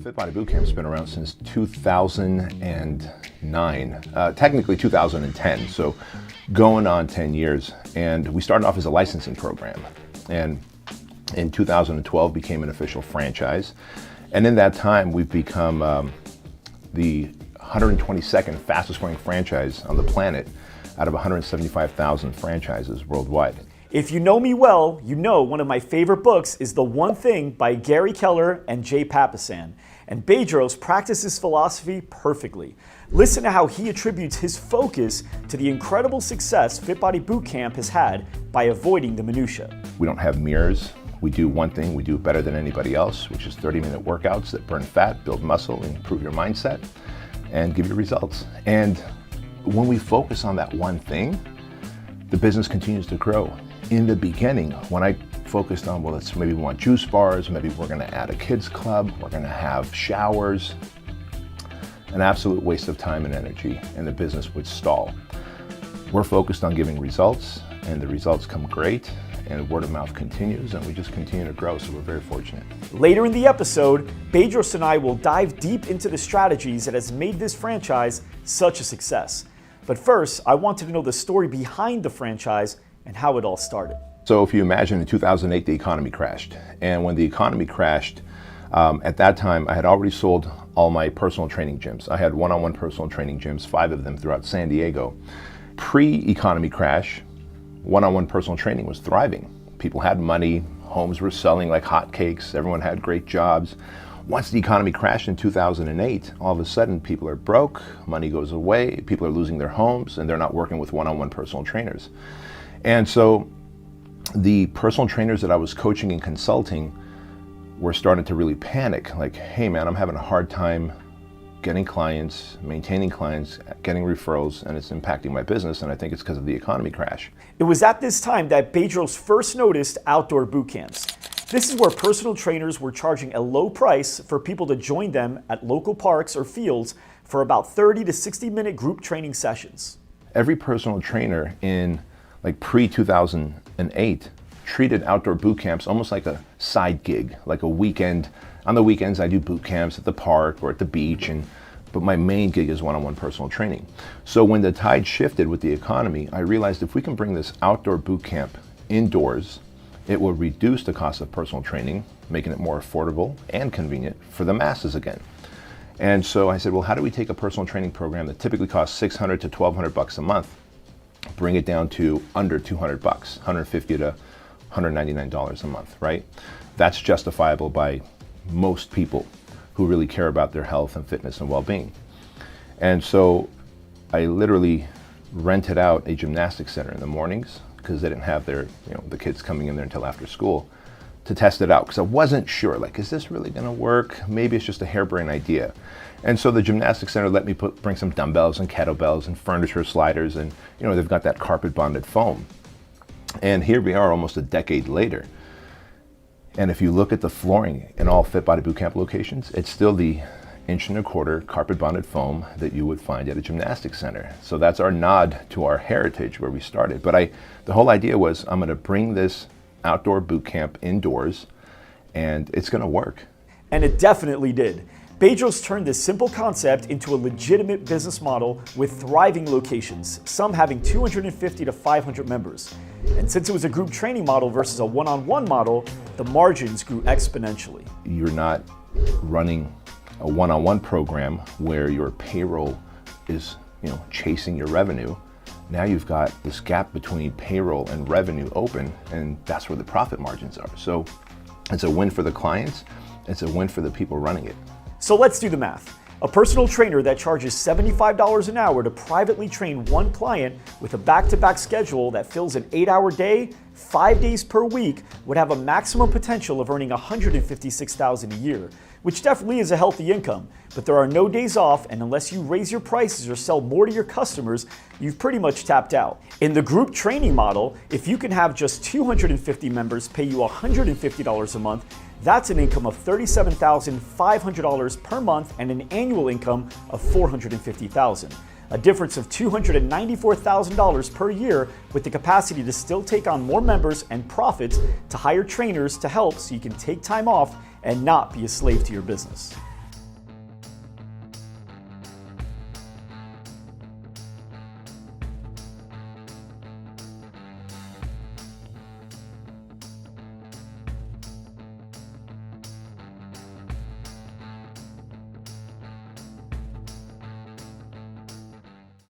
Fit Body Bootcamp's been around since 2009, technically 2010, so going on 10 years. And we started off as a licensing program, and in 2012 became an official franchise. And in that time, we've become the 122nd fastest growing franchise on the planet out of 175,000 franchises worldwide. If you know me well, you know one of my favorite books is The One Thing by Gary Keller and Jay Papasan. And Bedros practices philosophy perfectly. Listen to how he attributes his focus to the incredible success Fit Body Bootcamp has had by avoiding the minutia. We don't have mirrors. We do one thing we do better than anybody else, which is 30-minute workouts that burn fat, build muscle, improve your mindset, and give you results. And when we focus on that one thing, the business continues to grow. In the beginning, when I focused on, well, maybe we want juice bars, maybe we're gonna add a kids club, we're gonna have showers, an absolute waste of time and energy, and the business would stall. We're focused on giving results, and the results come great, and word of mouth continues, and we just continue to grow, so we're very fortunate. Later in the episode, Bedros and I will dive deep into the strategies that has made this franchise such a success. But first, I wanted to know the story behind the franchise and how it all started. So if you imagine in 2008, the economy crashed. And when the economy crashed, at that time, I had already sold all my personal training gyms. I had one-on-one personal training gyms, 5 of them throughout San Diego. Pre-economy crash, one-on-one personal training was thriving. People had money, homes were selling like hotcakes, everyone had great jobs. Once the economy crashed in 2008, all of a sudden people are broke, money goes away, people are losing their homes, and they're not working with one-on-one personal trainers. And so the personal trainers that I was coaching and consulting were starting to really panic, like, hey man, I'm having a hard time getting clients, maintaining clients, getting referrals, and it's impacting my business, and I think it's because of the economy crash. It was at this time that Bedros first noticed outdoor boot camps. This is where personal trainers were charging a low price for people to join them at local parks or fields for about 30 to 60-minute group training sessions. Every personal trainer in like pre-2008 treated outdoor boot camps almost like a side gig, like a weekend. On the weekends, I do boot camps at the park or at the beach, but my main gig is one-on-one personal training. So when the tide shifted with the economy, I realized if we can bring this outdoor boot camp indoors, it will reduce the cost of personal training, making it more affordable and convenient for the masses again. And so I said, well, how do we take a personal training program that typically costs $600 to $1,200 a month, bring it down to under $200, $150 to $199 a month, right? That's justifiable by most people who really care about their health and fitness and well-being. And so I literally rented out a gymnastics center in the mornings because they didn't have their, the kids coming in there until after school to test it out, because I wasn't sure, like, is this really gonna work? Maybe it's just a harebrained idea. And so the gymnastics center let me bring some dumbbells and kettlebells and furniture sliders, and they've got that carpet bonded foam. And here we are almost a decade later. And if you look at the flooring in all Fit Body Bootcamp locations, it's still the 1.25" carpet bonded foam that you would find at a gymnastics center. So that's our nod to our heritage where we started. But the whole idea was, I'm gonna bring this outdoor boot camp indoors, and it's gonna work. And it definitely did. Bedros turned this simple concept into a legitimate business model with thriving locations, some having 250 to 500 members. And since it was a group training model versus a one-on-one model, the margins grew exponentially. You're not running a one-on-one program where your payroll is, chasing your revenue. Now you've got this gap between payroll and revenue open, and that's where the profit margins are. So it's a win for the clients, it's a win for the people running it. So let's do the math. A personal trainer that charges $75 an hour to privately train one client with a back-to-back schedule that fills an 8-hour day, 5 days per week, would have a maximum potential of earning $156,000 a year, which definitely is a healthy income. But there are no days off, and unless you raise your prices or sell more to your customers, you've pretty much tapped out. In the group training model, if you can have just 250 members pay you $150 a month, that's an income of $37,500 per month and an annual income of $450,000. A difference of $294,000 per year, with the capacity to still take on more members and profits to hire trainers to help so you can take time off and not be a slave to your business.